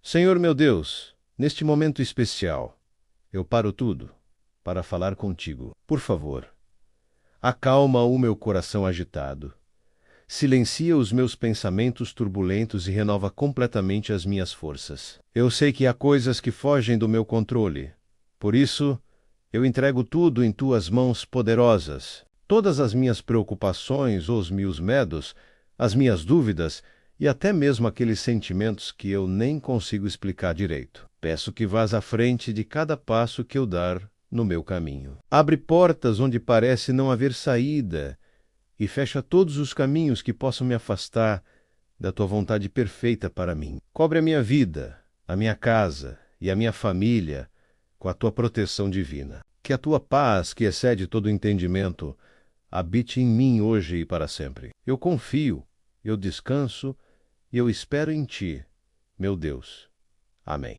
Senhor meu Deus, neste momento especial, eu paro tudo para falar contigo. Por favor, acalma o meu coração agitado. Silencia os meus pensamentos turbulentos e renova completamente as minhas forças. Eu sei que há coisas que fogem do meu controle. Por isso, eu entrego tudo em tuas mãos poderosas. Todas as minhas preocupações, os meus medos, as minhas dúvidas e até mesmo aqueles sentimentos que eu nem consigo explicar direito. Peço que vás à frente de cada passo que eu dar no meu caminho. Abre portas onde parece não haver saída e fecha todos os caminhos que possam me afastar da tua vontade perfeita para mim. Cobre a minha vida, a minha casa e a minha família com a tua proteção divina. Que a tua paz, que excede todo entendimento, habite em mim hoje e para sempre. Eu confio, eu descanso e eu espero em ti, meu Deus. Amém.